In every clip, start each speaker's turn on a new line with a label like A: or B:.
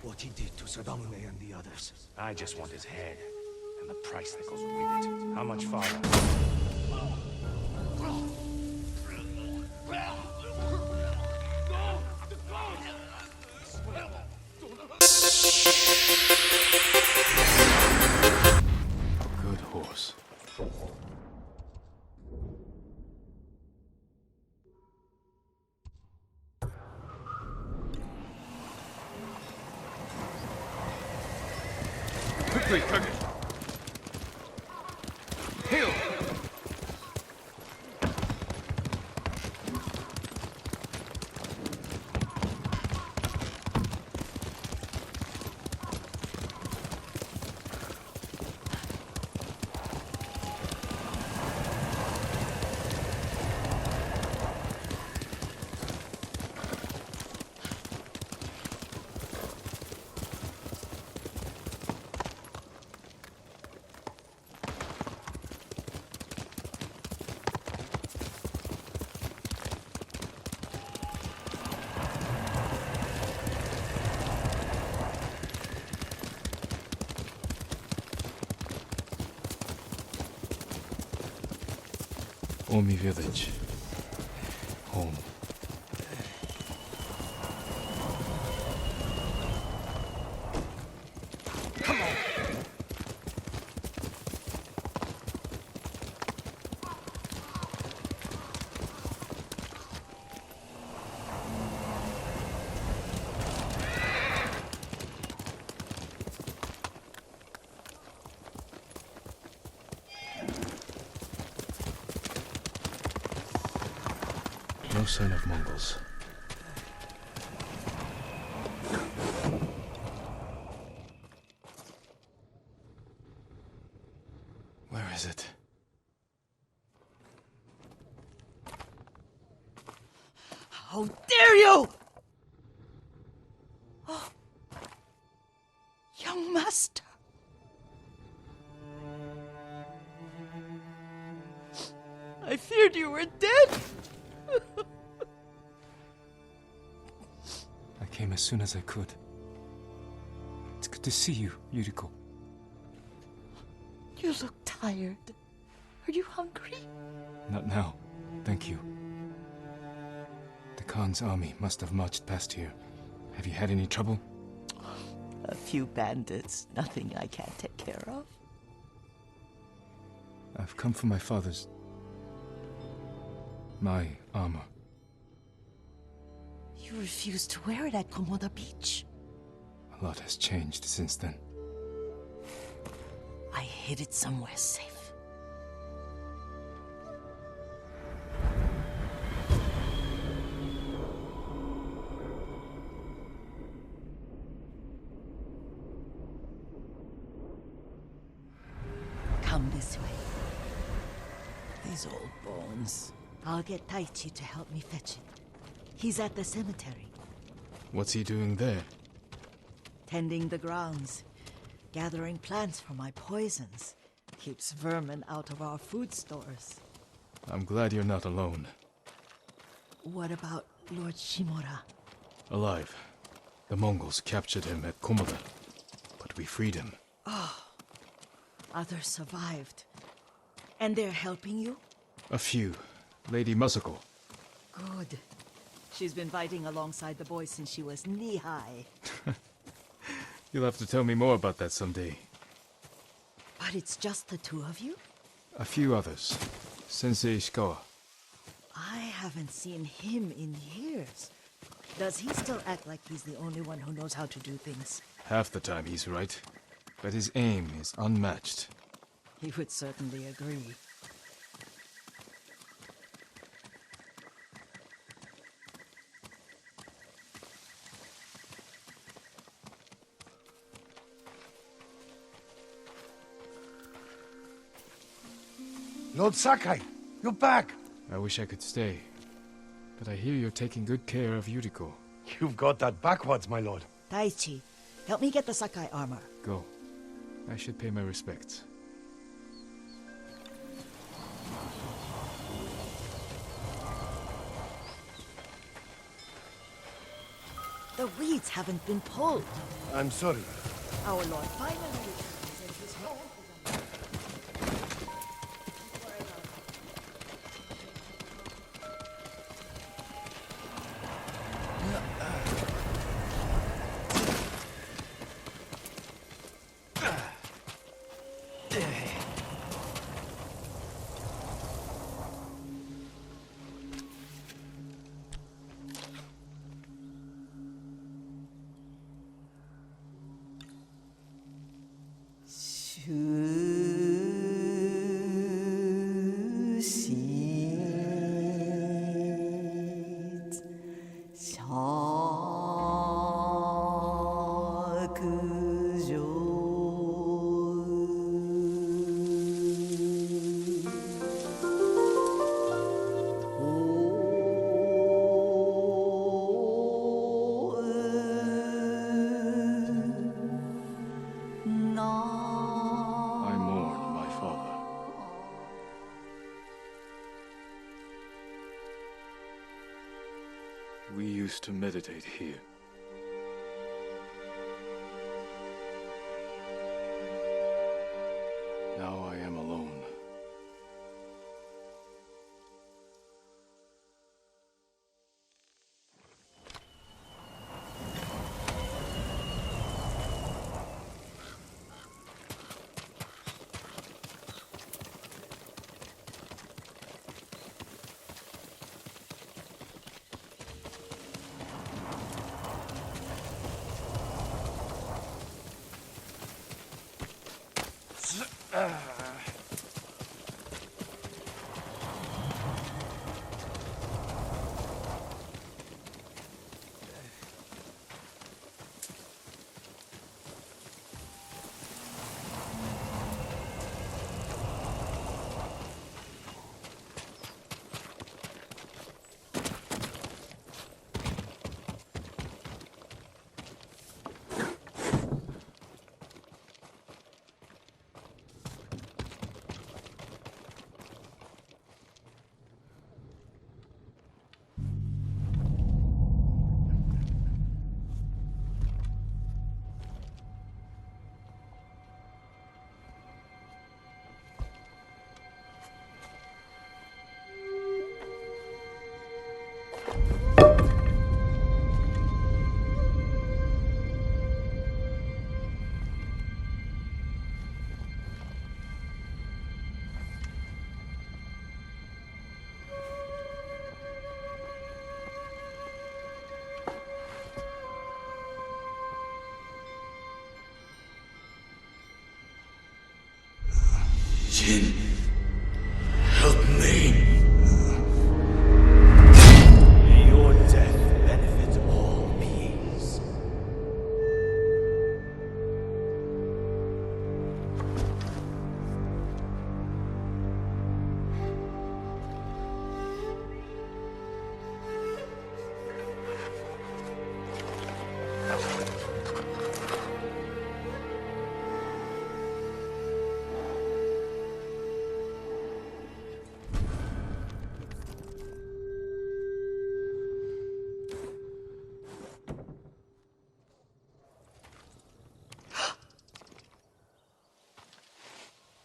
A: what he did to Sadamune and the others.
B: I just want his head, and the price that goes with it. How much farther?
C: Good horse. Quickly, Kage! Heal! Omi village. Home. Come on! No sign of Mongols. Where is it?
D: How dare you! Oh, young master. I feared you were dead.
C: I came as soon as I could. It's good to see you, Yuriko.
D: You look tired. Are you hungry?
C: Not now, thank you. The Khan's army must have marched past here. Have you had any trouble?
D: A few bandits. Nothing I can't take care of.
C: I've come for my father's... my armor.
D: You refused to wear it at Komoda Beach.
C: A lot has changed since then.
D: I hid it somewhere safe. Come this way. These old bones. I'll get Taichi to help me fetch it. He's at the cemetery.
C: What's he doing there?
D: Tending the grounds. Gathering plants for my poisons. Keeps vermin out of our food stores.
C: I'm glad you're not alone.
D: What about Lord Shimura?
C: Alive. The Mongols captured him at Komoda, but we freed him.
D: Others survived. And they're helping you?
C: A few. Lady Masako.
D: Good. She's been fighting alongside the boys since she was knee-high.
C: You'll have to tell me more about that someday.
D: But it's just the two of you?
C: A few others. Sensei Ishikawa.
D: I haven't seen him in years. Does he still act like he's the only one who knows how to do things?
C: Half the time he's right, but his aim is unmatched.
D: He would certainly agree.
A: Lord Sakai, you're back.
C: I wish I could stay, but I hear you're taking good care of Yuriko.
A: You've got that backwards, my lord.
D: Taichi, help me get the Sakai armor.
C: Go. I should pay my respects.
D: The weeds haven't been pulled.
A: I'm sorry.
D: Our Lord finally returns and his home is on.
C: I mourn my father. We used to meditate here. Now I am alone.
A: Jin, help me.
B: May your death benefit all beings.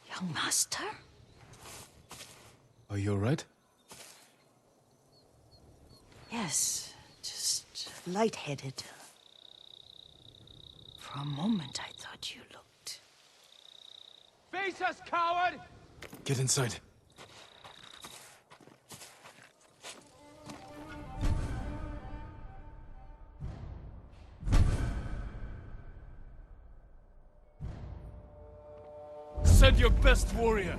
D: Young master?
C: Are you alright?
D: Yes, just lightheaded. For a moment, I thought you looked.
B: Face us, coward!
C: Get inside.
A: Send your best warrior.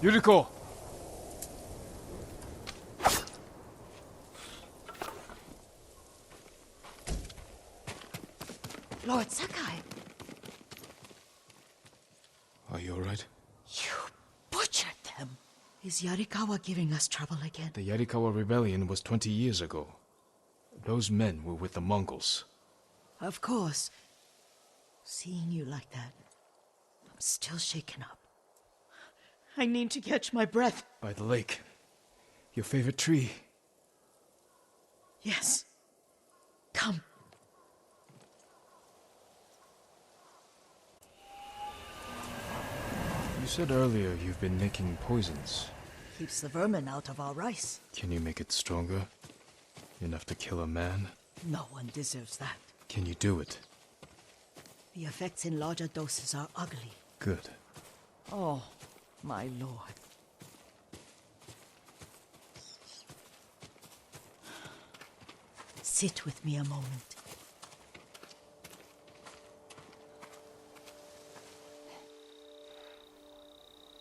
C: Yuriko!
D: Lord Sakai,
C: Are you alright?
D: you butchered them. Is Yarikawa giving us trouble again?
C: The Yarikawa rebellion was 20 years ago. Those men were with the Mongols.
D: Of course. Seeing you like that, I'm still shaken up. I need to catch my breath.
C: By the lake. Your favorite tree.
D: Yes. Come.
C: You said earlier you've been making poisons.
D: Keeps the vermin out of our rice.
C: Can you make it stronger? Enough to kill a man?
D: No one deserves that.
C: Can you do it?
D: The effects in larger doses are ugly.
C: Good.
D: Oh, my lord. Sit with me a moment.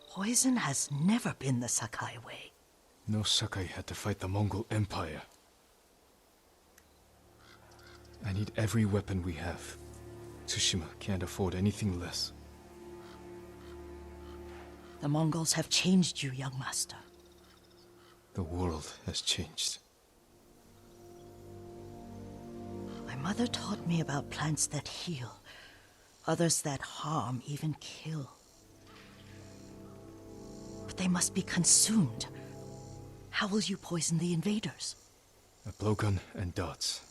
D: Poison has never been the Sakai way.
C: No Sakai had to fight the Mongol Empire. I need every weapon we have. Tsushima can't afford anything less.
D: The Mongols have changed you, young master.
C: The world has changed.
D: My mother taught me about plants that heal, others that harm, even kill. But they must be consumed. How will you poison the invaders?
C: A blowgun and darts.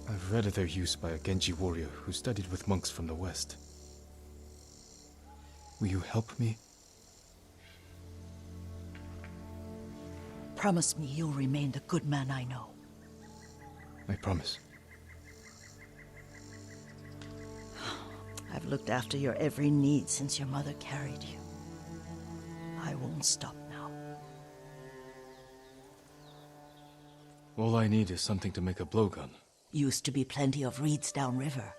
C: I've read of their use by a Genji warrior who studied with monks from the west. Will you help me?
D: Promise me you'll remain the good man I know.
C: I promise.
D: I've looked after your every need since your mother carried you. I won't stop now.
C: All I need is something to make a blowgun.
D: Used to be plenty of reeds downriver,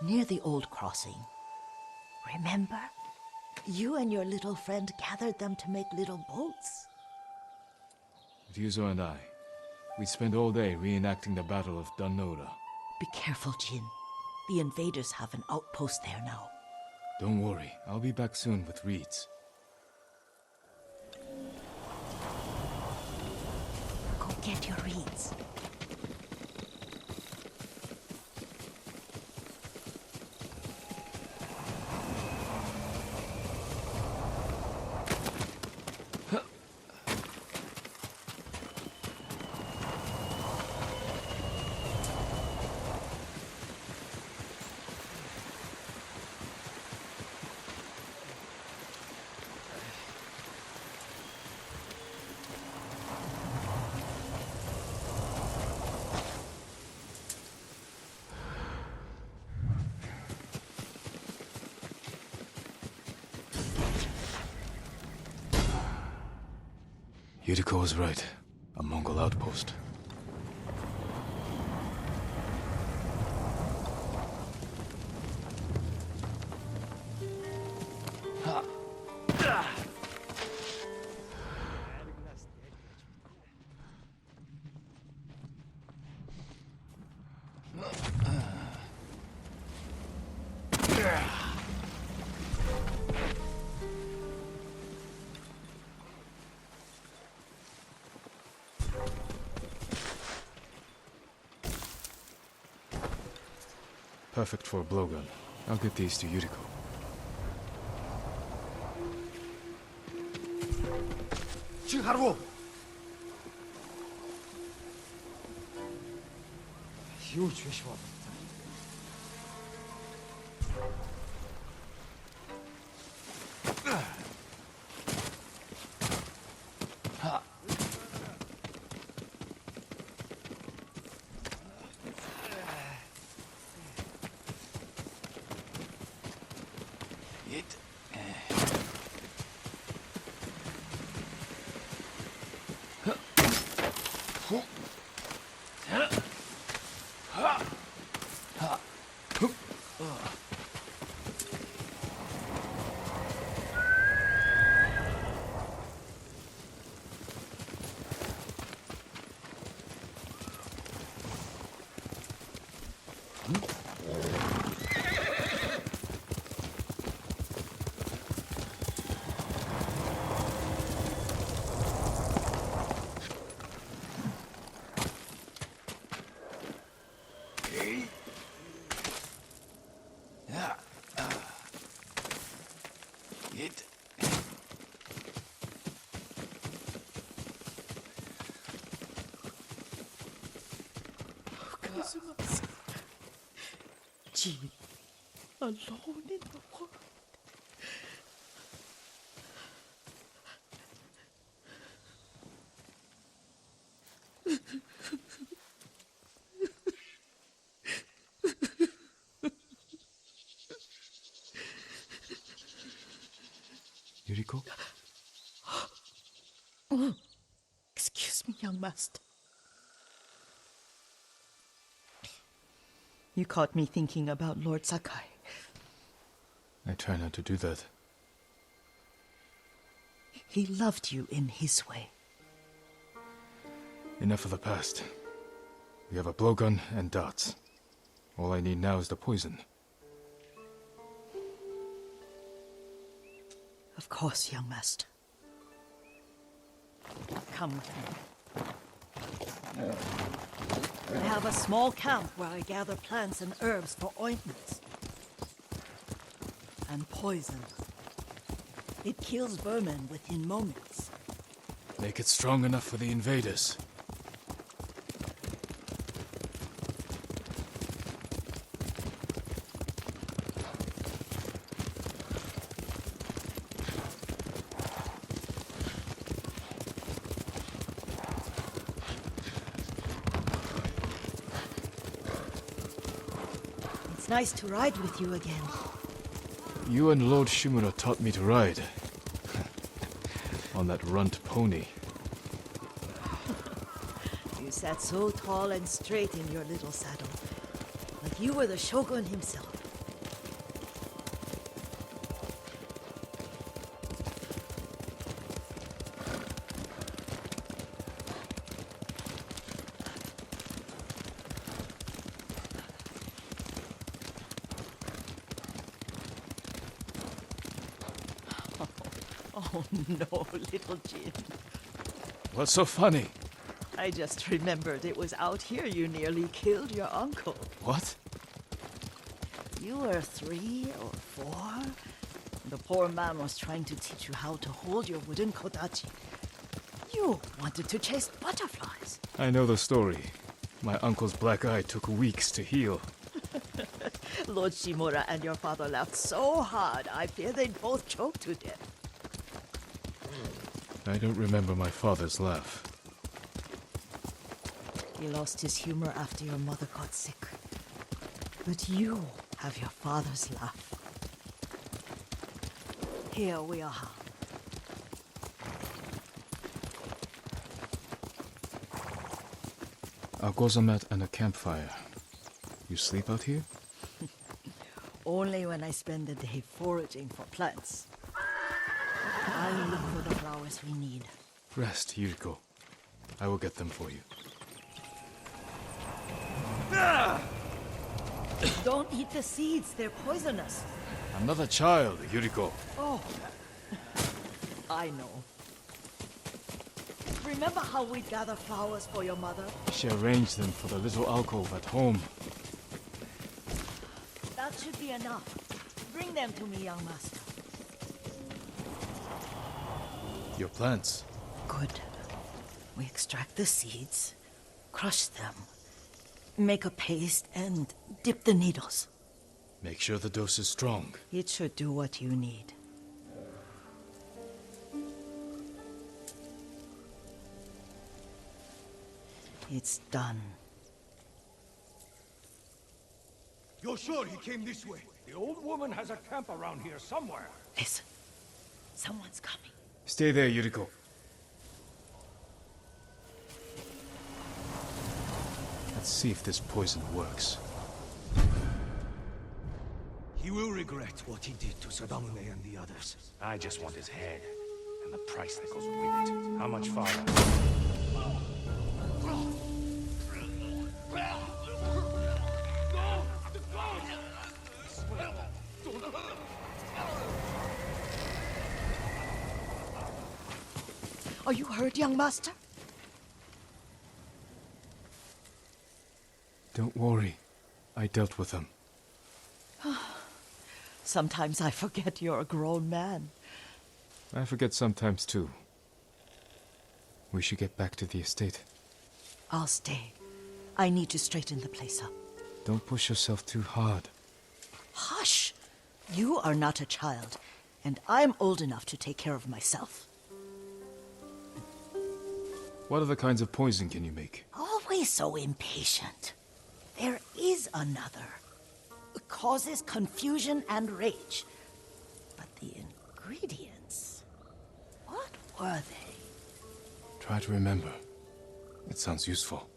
D: near the old crossing. Remember? You and your little friend gathered them to make little boats.
C: Ryuzo and I, we spent all day reenacting the Battle of Danora.
D: Be careful, Jin. The invaders have an outpost there now.
C: Don't worry, I'll be back soon with reeds.
D: Go get your reeds.
C: Yuriko was right. A Mongol outpost. Perfect for a blowgun. I'll get these to Yuriko.
A: Chiharu! Huge fish one.
D: Jean, alone in the world.
C: Yuriko?
D: Excuse me, young master. You caught me thinking about Lord Sakai.
C: I try not to do that.
D: He loved you in his way.
C: Enough of the past. We have a blowgun and darts. All I need now is the poison.
D: Of course, young master. Come with me. I have a small camp where I gather plants and herbs for ointments. And poison. It kills vermin within moments.
C: Make it strong enough for the invaders.
D: It's nice to ride with you again.
C: You and Lord Shimura taught me to ride. On that runt pony.
D: You sat so tall and straight in your little saddle. Like you were the shogun himself. Oh no, little Jin.
C: What's so funny?
D: I just remembered it was out here you nearly killed your uncle.
C: What?
D: You were 3 or 4. The poor man was trying to teach you how to hold your wooden kodachi. You wanted to chase butterflies.
C: I know the story. My uncle's black eye took weeks to heal.
D: Lord Shimura and your father laughed so hard, I fear they'd both choke to death.
C: I don't remember my father's laugh.
D: He lost his humor after your mother got sick. But you have your father's laugh. Here we are.
C: A gozamat and a campfire. You sleep out here?
D: Only when I spend the day foraging for plants. I'll look for the flowers we need.
C: Rest, Yuriko. I will get them for you.
D: Don't eat the seeds, they're poisonous.
C: I'm not a child, Yuriko.
D: Oh, I know. Remember how we gather flowers for your mother?
C: She arranged them for the little alcove at home.
D: That should be enough. Bring them to me, young master.
C: Your plants.
D: Good. We extract the seeds, crush them, make a paste, and dip the needles.
C: Make sure the dose is strong.
D: It should do what you need. It's done.
A: You're sure he came this way?
B: The old woman has a camp around here somewhere.
D: Listen. Someone's coming.
C: Stay there, Yuriko. Let's see if this poison works.
A: He will regret what he did to Sadamune and the others.
B: I just want his head. And the price that goes with it. How much farther?
D: Are you hurt, young master?
C: Don't worry. I dealt with them.
D: Sometimes I forget you're a grown man.
C: I forget sometimes too. We should get back to the estate.
D: I'll stay. I need to straighten the place up.
C: Don't push yourself too hard.
D: Hush! You are not a child, and I'm old enough to take care of myself.
C: What other kinds of poison can you make?
D: Always so impatient. There is another. It causes confusion and rage. But the ingredients... what were they?
C: Try to remember. It sounds useful.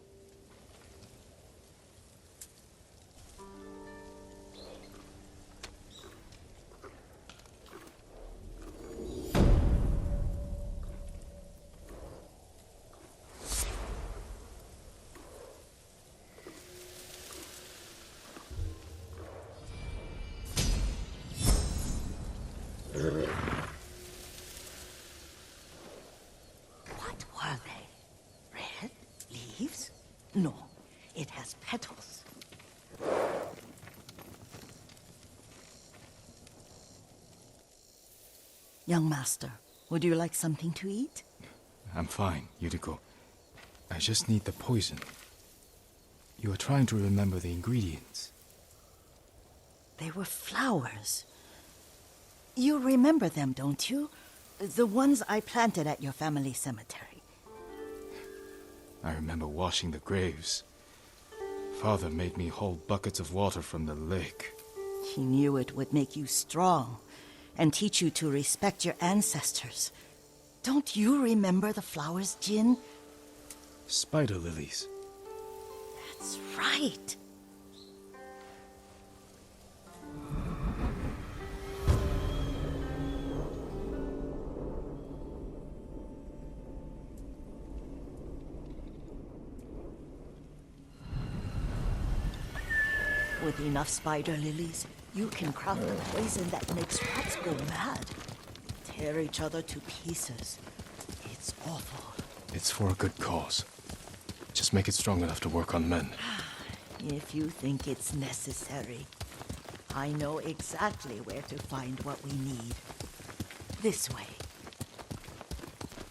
D: What were they? Red leaves? No, it has petals. Young master, would you like something to eat?
C: I'm fine, Yuriko. I just need the poison. You are trying to remember the ingredients.
D: They were flowers. You remember them, don't you? The ones I planted at your family cemetery.
C: I remember washing the graves. Father made me hold buckets of water from the lake.
D: He knew it would make you strong and teach you to respect your ancestors. Don't you remember the flowers, Jin?
C: Spider lilies.
D: That's right. With enough spider lilies, you can craft a poison that makes rats go mad. Tear each other to pieces. It's awful.
C: It's for a good cause. Just make it strong enough to work on men.
D: If you think it's necessary, I know exactly where to find what we need. This way.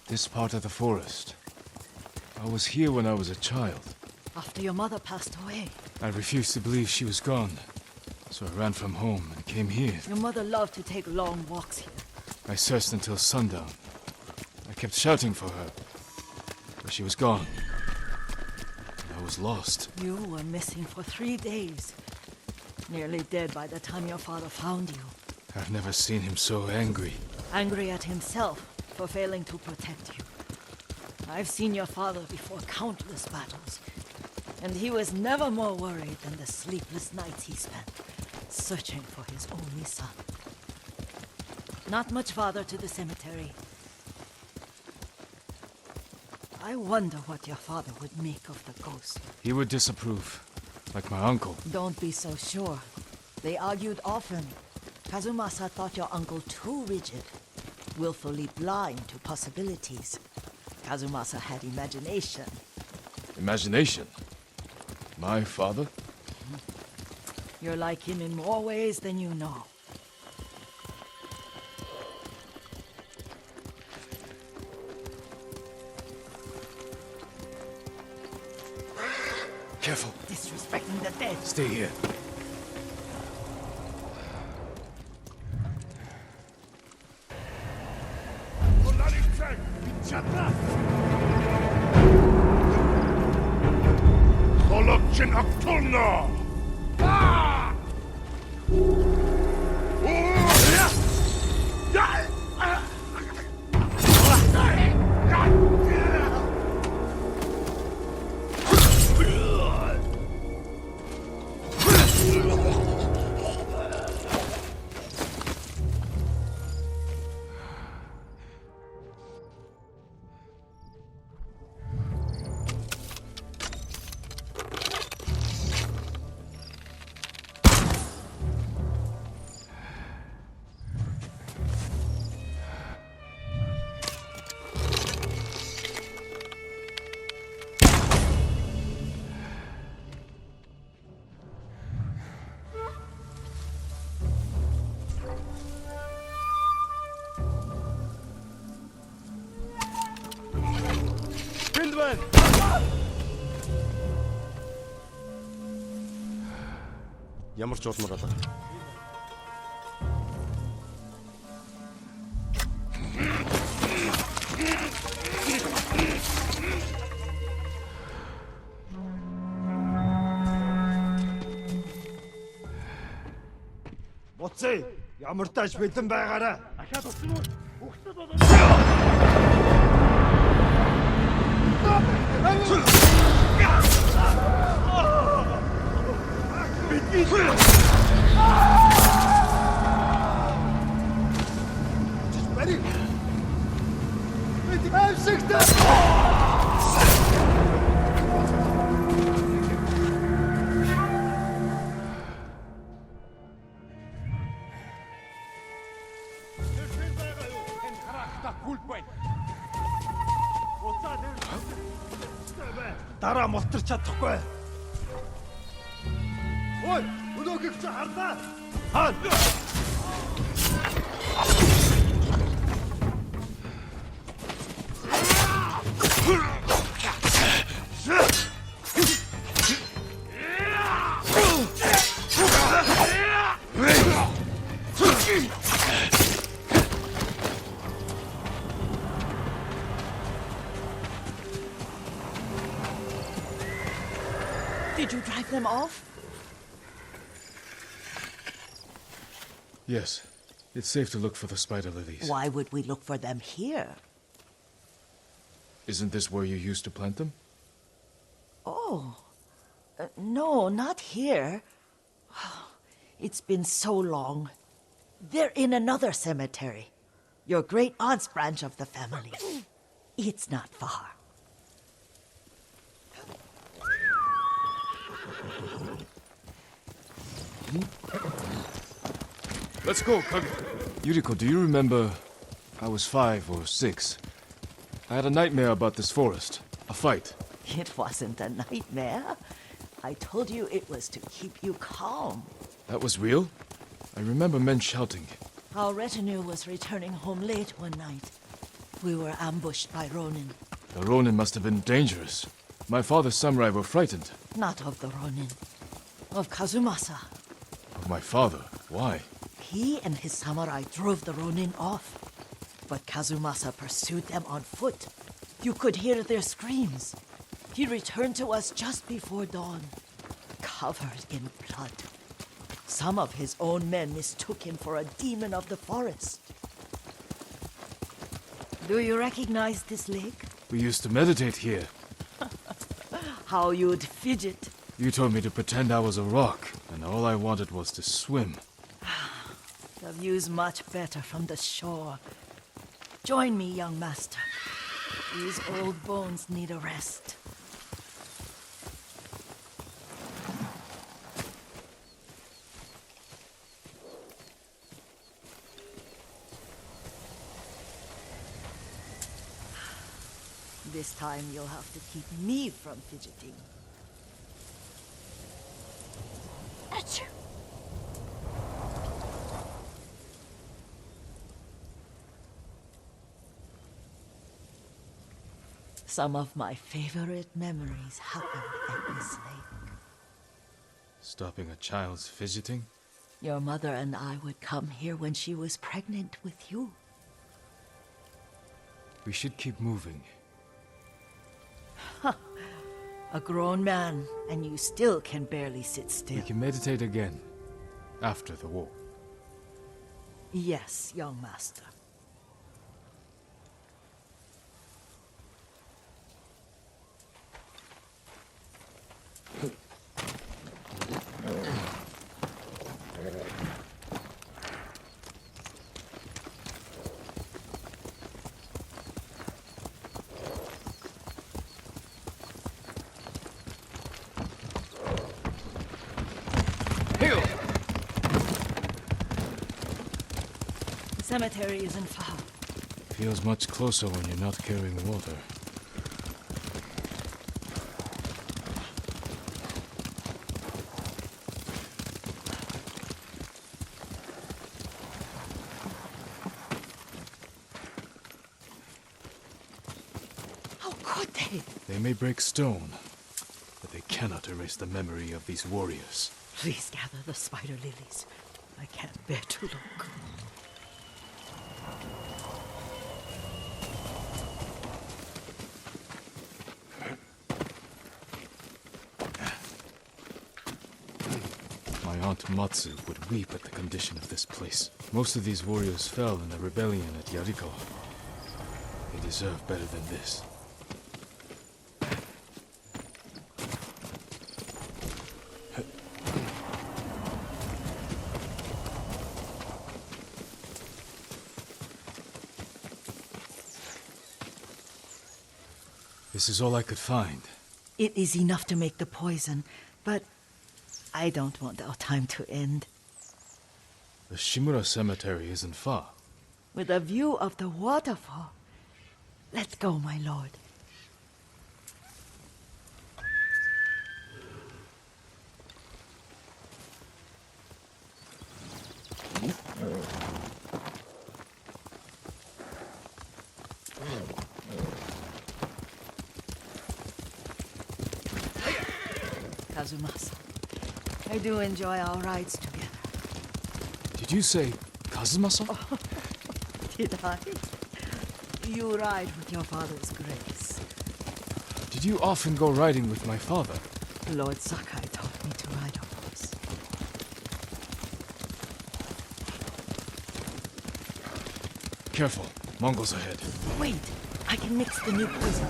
C: This part of the forest. I was here when I was a child.
D: After your mother passed away.
C: I refused to believe she was gone. So I ran from home and came here.
D: Your mother loved to take long walks here.
C: I searched until sundown. I kept shouting for her. But she was gone. And I was lost.
D: You were missing for 3 days. Nearly dead by the time your father found you.
C: I've never seen him so angry.
D: Angry at himself for failing to protect you. I've seen your father before countless battles. And he was never more worried than the sleepless nights he spent searching for his only son. Not much farther to the cemetery. I wonder what your father would make of the ghost.
C: He would disapprove, like my uncle.
D: Don't be so sure. They argued often. Kazumasa thought your uncle too rigid, willfully blind to possibilities. Kazumasa had imagination.
C: Imagination? My father?
D: You're like him in more ways than you know.
C: Careful.
D: Disrespecting the dead.
C: Stay here.
B: Kolokchin Aktulno!
E: Ямар ч уулмаар болоо.
A: Буцаа. Ямар тааш бэлэн байгаарай.
B: Ахаад утсан уу? Хөхтөд болоо.
A: Бари. Бид авшигтай. Дараа мултарч чадахгүй. Ой, өнөөгөө чи харлаа. Хаа.
D: Did you drive them off?
C: Yes. It's safe to look for the spider lilies.
D: Why would we look for them here?
C: Isn't this where you used to plant them?
D: Oh. No, not here. It's been so long. They're in another cemetery. Your great aunt's branch of the family. It's not far.
C: Let's go, Kage. Yuriko, do you remember? I was 5 or 6. I had a nightmare about this forest. A fight.
D: It wasn't a nightmare. I told you it was to keep you calm.
C: That was real? I remember men shouting.
D: Our retinue was returning home late one night. We were ambushed by Ronin.
C: The Ronin must have been dangerous. My father's samurai were frightened.
D: Not of the Ronin. Of Kazumasa.
C: Of my father. Why?
D: He and his samurai drove the Ronin off. But Kazumasa pursued them on foot. You could hear their screams. He returned to us just before dawn, covered in blood. Some of his own men mistook him for a demon of the forest. Do you recognize this lake?
C: We used to meditate here.
D: How you'd fidget.
C: You told me to pretend I was a rock, and all I wanted was to swim.
D: The view's much better from the shore. Join me, young master. These old bones need a rest. This time you'll have to keep me from fidgeting. Achoo! Some of my favorite memories happened at this lake.
C: Stopping a child's fidgeting?
D: Your mother and I would come here when she was pregnant with you.
C: We should keep moving.
D: A grown man, and you still can barely sit
C: We
D: still.
C: can meditate again. After the war.
D: Yes, young master. The cemetery isn't far.
C: Feels much closer when you're not carrying water.
D: How could they?
C: They may break stone, but they cannot erase the memory of these warriors.
D: Please gather the spider lilies. I can't bear to look.
C: My Aunt Matsu would weep at the condition of this place. Most of these warriors fell in the rebellion at Yarikawa. They deserve better than this. This is all I could find.
D: It is enough to make the poison, but I don't want our time to end.
C: The Shimura Cemetery isn't far.
D: With a view of the waterfall. Let's go, my lord. Kazumasa, I do enjoy our rides together.
C: Did you say Kazumasa?
D: Did I? You ride with your father's grace.
C: Did you often go riding with my father?
D: Lord Sakai taught me to ride a horse.
C: Careful, Mongols ahead.
D: Wait, I can mix the new poison.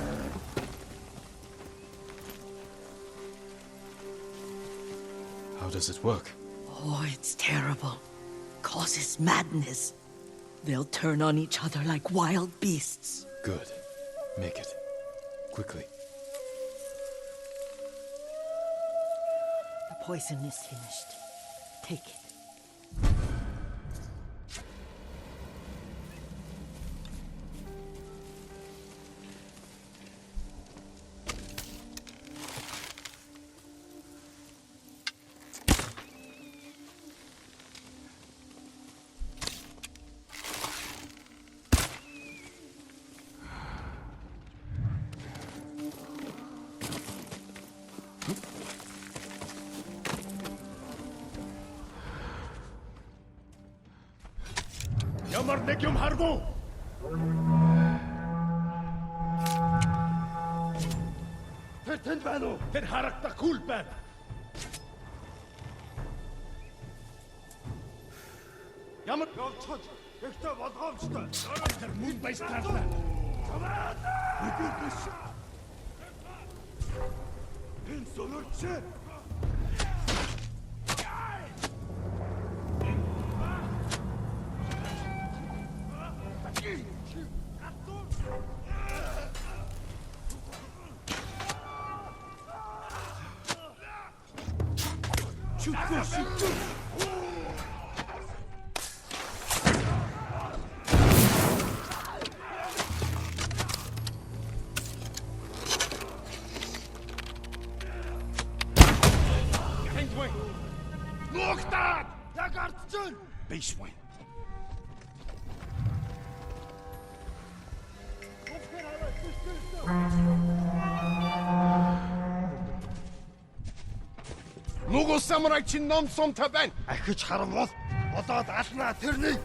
C: How does it work?
D: Oh, it's terrible. Causes madness. They'll turn on each other like wild beasts.
C: Good. Make it. Quickly.
D: The poison is finished. Take it.
B: Ямар нэг юм харгу. Тэр тэнд байна уу? Тэр харагдахгүй л байна. Ямар явцад ихтэй болгоомжтой. Тэр мөн баястаалаа. Үгүйс. Энэ сонорч. Нугтаад! Яг ардчихвэн! Бишвэн. Нугу самурай чин ном сумтай байна. Ахиж харамвал болоод алнаа тэрний.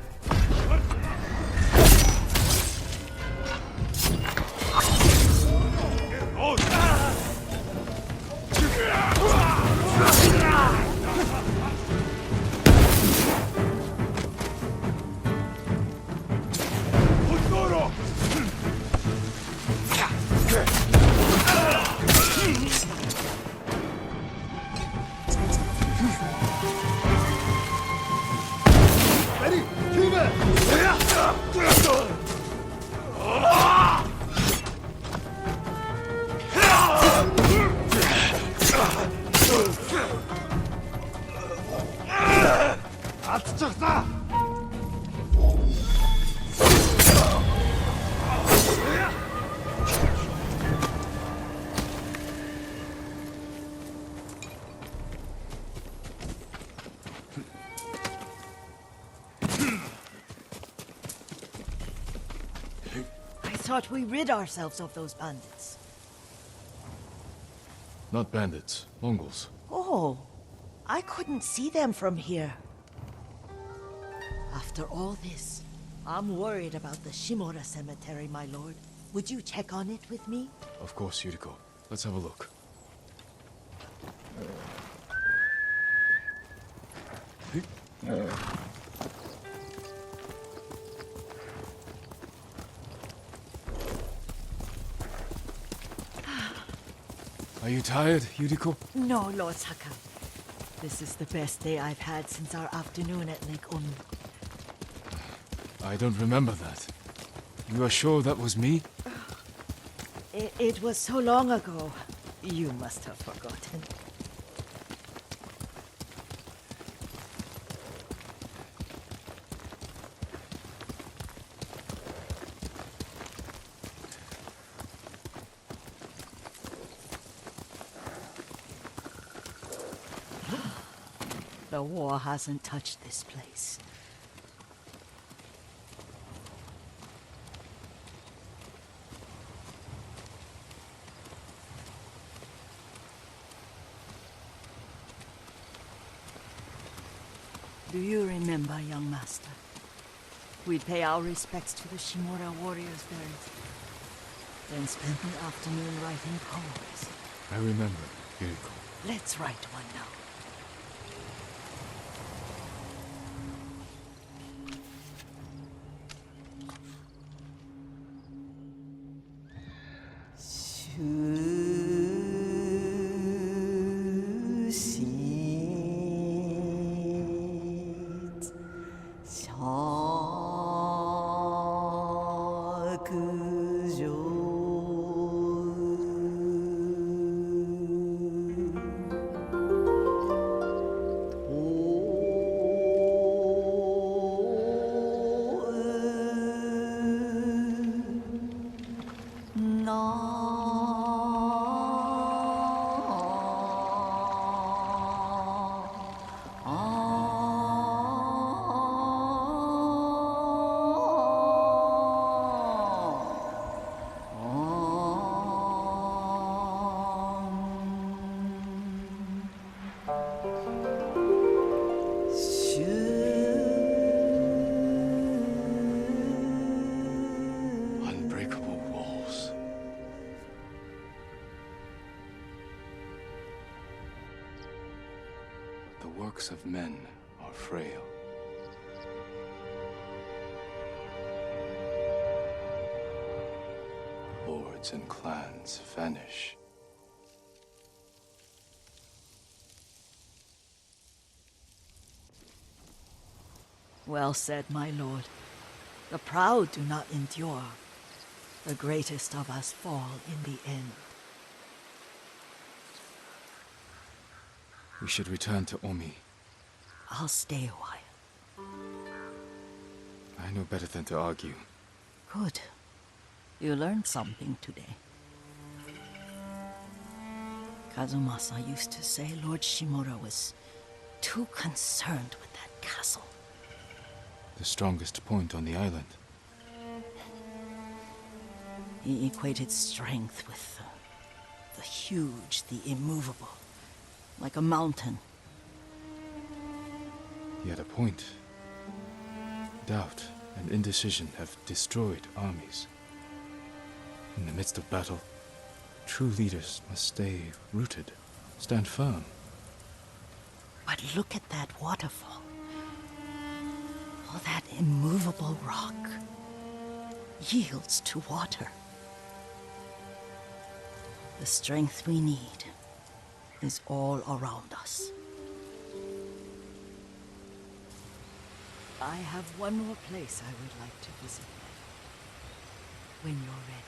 D: Thought we rid ourselves of those bandits.
C: Not bandits, Mongols.
D: Oh, I couldn't see them from here. After all this, I'm worried about the Shimura Cemetery, my lord. Would you check on it with me?
C: Of course, Yuriko. Let's have a look. Are you tired, Yuriko?
D: No, Lord Sakai. This is the best day I've had since our afternoon at Lake Omi.
C: I don't remember that. You are sure that was me?
D: It was so long ago. You must have forgotten. The war hasn't touched this place. Do you remember, young master? We'd pay our respects to the Shimura warriors buried, then spend the afternoon writing poems.
C: I remember, Yuriko.
D: Let's write one now.
C: Unbreakable walls. The works of men are frail. Lords and clans vanish.
D: Well said, my lord. The proud do not endure. The greatest of us fall in the end.
C: We should return to Omi.
D: I'll stay a while.
C: I know better than to argue.
D: Good. You learned something today. Kazumasa used to say Lord Shimura was too concerned with that castle.
C: The strongest point on the island.
D: He equated strength with the huge, the immovable, like a mountain.
C: He had a point. Doubt and indecision have destroyed armies. In the midst of battle, true leaders must stay rooted, stand firm.
D: But look at that waterfall. All that immovable rock yields to water. The strength we need is all around us. I have one more place I would like to visit when you're ready.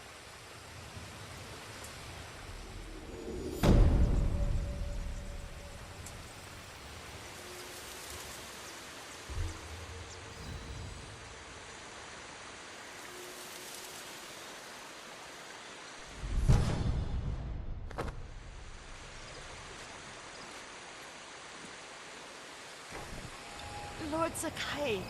D: Lord Sakai.